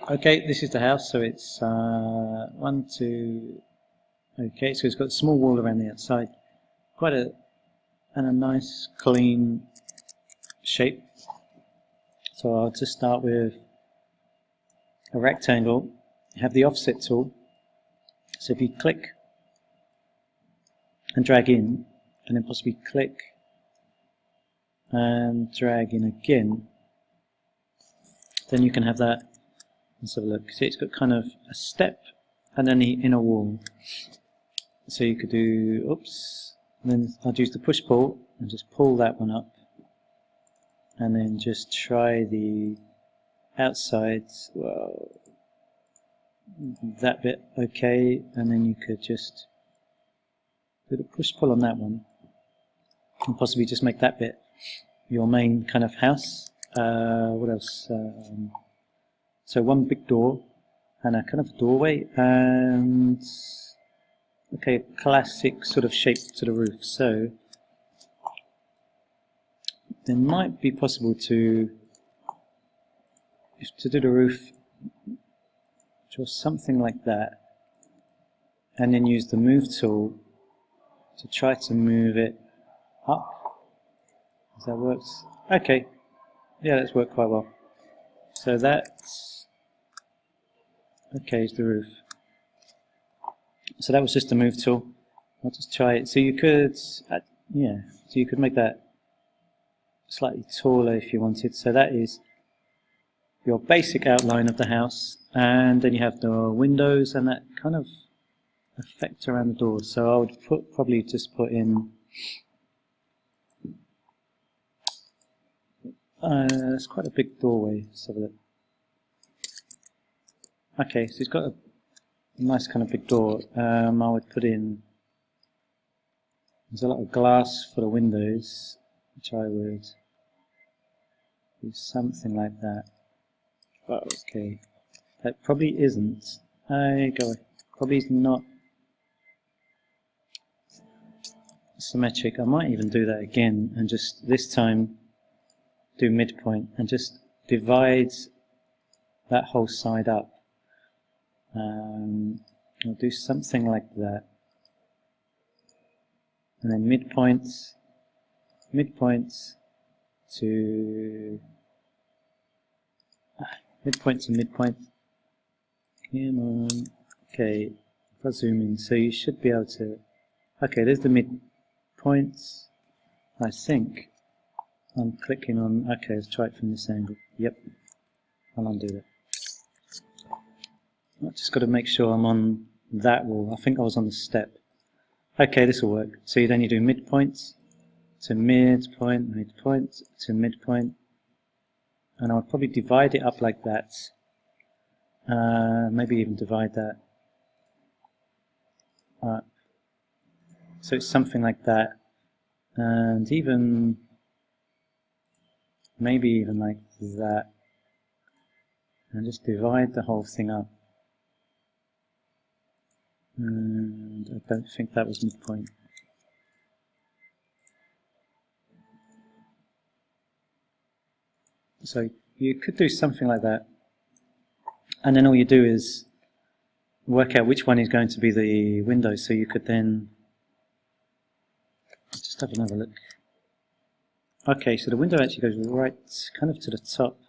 Okay, this is the house, so it's 1, 2. Okay, so it's got a small wall around the outside, quite a nice clean shape. So I'll just start with a rectangle. You have the offset tool. So if you click and drag in, and then possibly click and drag in again, then you can have that. Let's have a look. See, it's got kind of a step and then the inner wall. So you could do, oops, and then I'd use the push pull and just pull that one up, and then just try the outside, well, that bit, okay, and then you could just do the push pull on that one, and possibly just make that bit your main kind of house. What else? So one big door and a kind of doorway, and okay, classic sort of shape to the roof. So it might be possible to do the roof, draw something like that, and then use the move tool to try to move it up. Does that work? Okay, yeah, that's worked quite well. So that's okay, is the roof. So that was just the move tool. I'll just try it. So you could, yeah, so you could make that slightly taller if you wanted. So that is your basic outline of the house, and then you have the windows and that kind of effect around the doors. So I would probably just put in, it's quite a big doorway. Let's have a look. Okay, so it's got a nice kind of big door. I would put in, there's a lot of glass for the windows, which I would do something like that. Oh, okay, that probably isn't. Probably is not symmetric. I might even do that again, and just this time do midpoint and just divide that whole side up. I'll do something like that, and then midpoints to midpoint to midpoint. Come on. Okay, if I zoom in, so you should be able to. Okay, there's the midpoints. I think I'm clicking on. Okay, let's try it from this angle. Yep, I'll undo that. I've just got to make sure I'm on that wall. I think I was on the step. Okay, this will work. So then you do midpoint to midpoint, midpoint to midpoint, and I'll probably divide it up like that. Maybe even divide that up. So it's something like that, and even maybe even like that, and just divide the whole thing up. And I don't think that was midpoint. So you could do something like that, and then all you do is work out which one is going to be the window. So you could then just have another look. Okay, so the window actually goes right kind of to the top.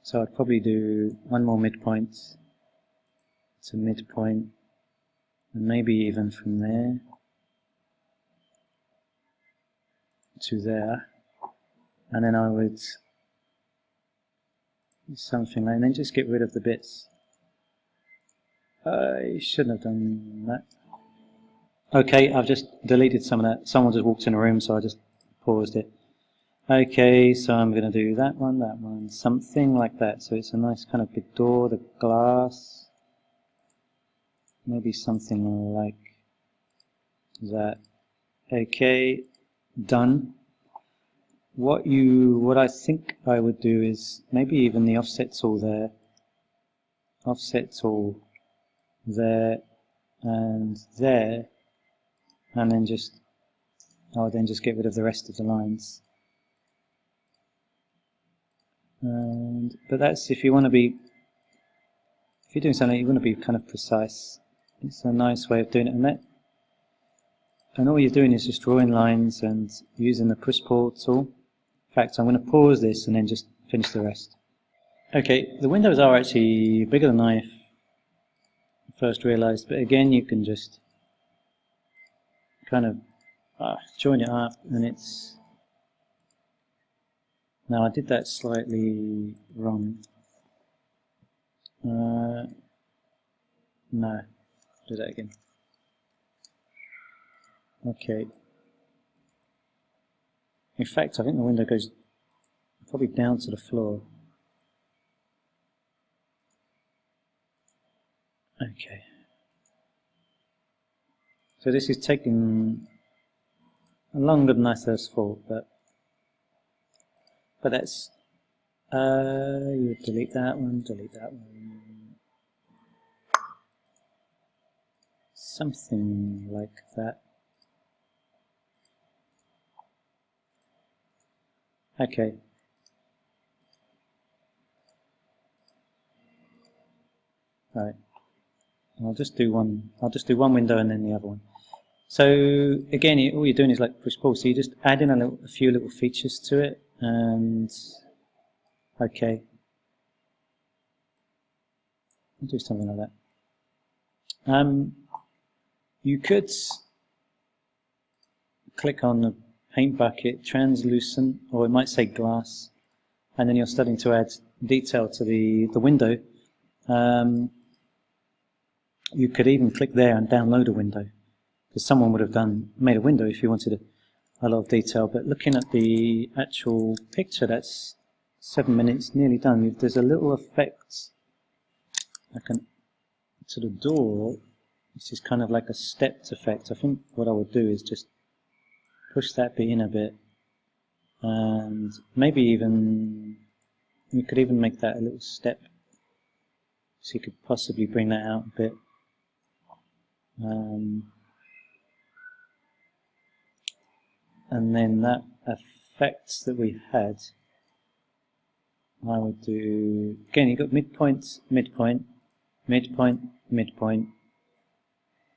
So I'd probably do one more midpoint to midpoint, and maybe even from there to there, and then I would do something like, and then just get rid of the bits. I shouldn't have done that. Okay, I've just deleted some of that. Someone just walked in the room, so I just paused it. Okay, so I'm going to do that one, something like that. So it's a nice kind of big door, the glass. Maybe something like that. Okay, done. What I think I would do is maybe even the offset tool there, and then just I would then just get rid of the rest of the lines. But that's if you want to be, if you're doing something you want to be kind of precise. It's a nice way of doing it, and all you're doing is just drawing lines and using the push-pull tool. In fact, I'm going to pause this and then just finish the rest. Okay, the windows are actually bigger than I first realized, but again you can just kind of join it up, and it's... Now I did that slightly wrong. No, do that again. Okay. In fact, I think the window goes probably down to the floor. Okay. So this is taking longer than I first thought, but that's you delete that one, something like that. Okay. Right. I'll just do one window and then the other one. So again, all you're doing is like push pull. So you just add in a few little features to it, and okay, I'll do something like that. You could click on the paint bucket, translucent, or it might say glass, and then you're starting to add detail to the window. You could even click there and download a window, because someone would have made a window if you wanted a lot of detail. But looking at the actual picture, that's 7 minutes, nearly done. There's a little effect, like to the door. This is kind of like a stepped effect. I think what I would do is just push that bit in a bit, and maybe even you could even make that a little step, so you could possibly bring that out a bit. And then that effect that we had, I would do, again, you've got midpoint, midpoint, midpoint, midpoint.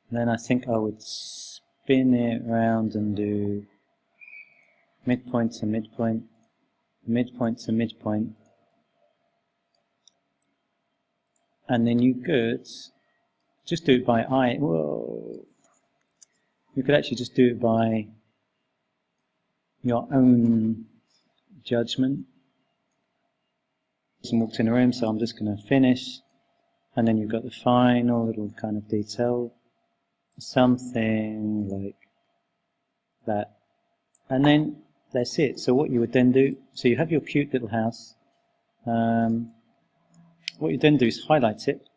Then I think I would spin it around and do midpoint to midpoint, midpoint to midpoint. And then you could just do it by eye. Whoa. You could actually just do it by your own judgment. Someone walked in the room, so I'm just going to finish. And then you've got the final little kind of detail. Something like that. And then that's it. So what you would then do, so you have your cute little house. What you then do is highlight it.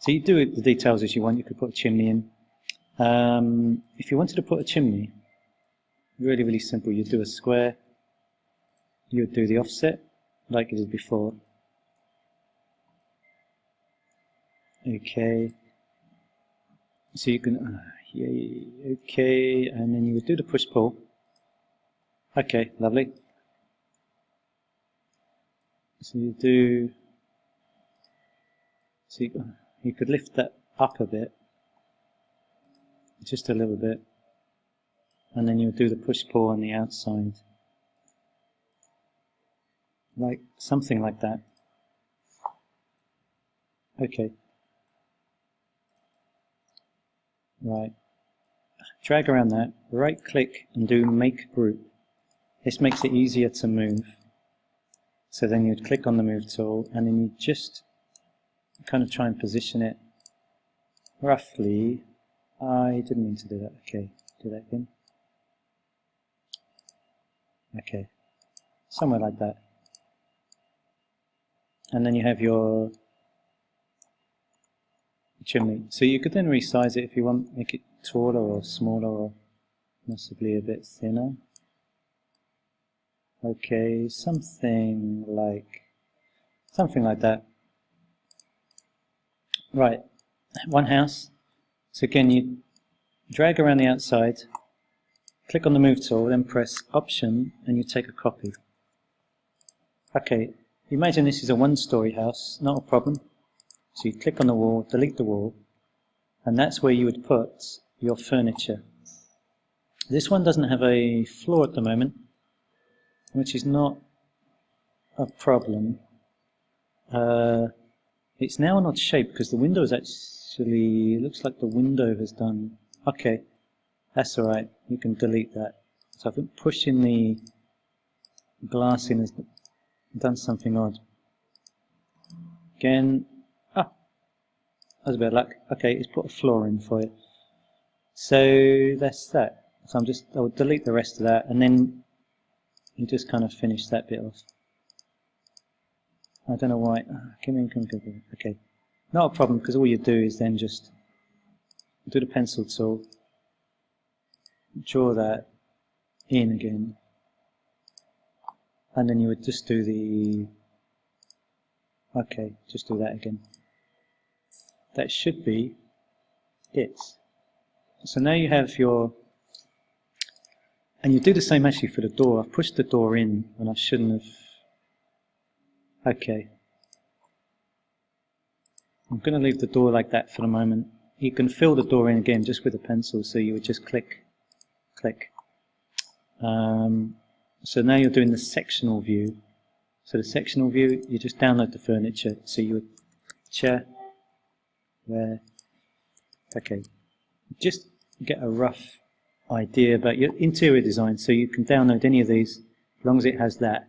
So you do the details as you want. You could put a chimney in. If you wanted to put a chimney, really, really simple. You'd do a square. You would do the offset like you did before. Okay. So you can, okay, and then you would do the push-pull. Okay, lovely. So you do, so you could lift that up a bit, just a little bit, and then you would do the push-pull on the outside, like something like that. Okay. Right. Drag around that, right click and do make group. This makes it easier to move. So then you'd click on the move tool and then you just kind of try and position it roughly. I didn't mean to do that. Okay, do that again. Okay, somewhere like that. And then you have your chimney. So you could then resize it if you want, make it taller or smaller or possibly a bit thinner. Okay, something like that. Right, one house. So again, you drag around the outside, click on the move tool, then press Option, and you take a copy. Okay, Imagine this is a one-story house, not a problem. So you click on the wall, delete the wall, and that's where you would put your furniture. This one doesn't have a floor at the moment, which is not a problem. It's now an odd shape because the window is actually, it looks like the window has done, okay, that's alright, you can delete that. So I think pushing the glass in has done something odd. Again, that was a bit of luck. Okay, it's put a floor in for you. So that's that. So I'll delete the rest of that, and then you just kind of finish that bit off. I don't know why. Okay, not a problem, because all you do is then just do the pencil tool, draw that in again, and then you would just do the, okay, just do that again. That should be it. So now you have your, and you do the same actually for the door. I've pushed the door in when I shouldn't have. Okay. I'm going to leave the door like that for the moment. You can fill the door in again just with a pencil, so you would just click, click. So now you're doing the sectional view. So the sectional view, you just download the furniture. So you would chair, there, okay. Just get a rough idea about your interior design, so you can download any of these as long as it has that.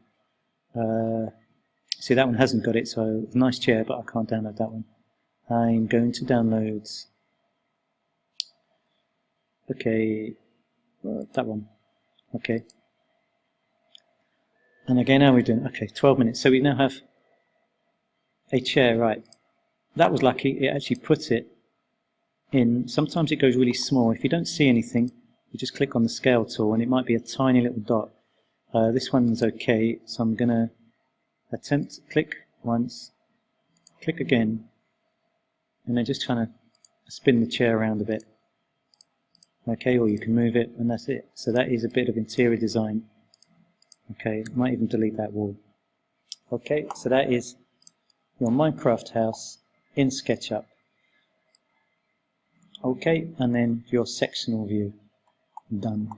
See, that one hasn't got it, so it's a nice chair, but I can't download that one. I'm going to download, okay, that one, okay. And again, how are we doing? Okay, 12 minutes. So we now have a chair, right. That was lucky, it actually puts it in. Sometimes it goes really small. If you don't see anything, you just click on the scale tool and it might be a tiny little dot. This one's okay, so I'm going to attempt to click once, click again, and then just trying to spin the chair around a bit. Okay, or you can move it, and that's it. So that is a bit of interior design. Okay, might even delete that wall. Okay, so that is your Minecraft house in SketchUp. Okay, and then your sectional view. Done.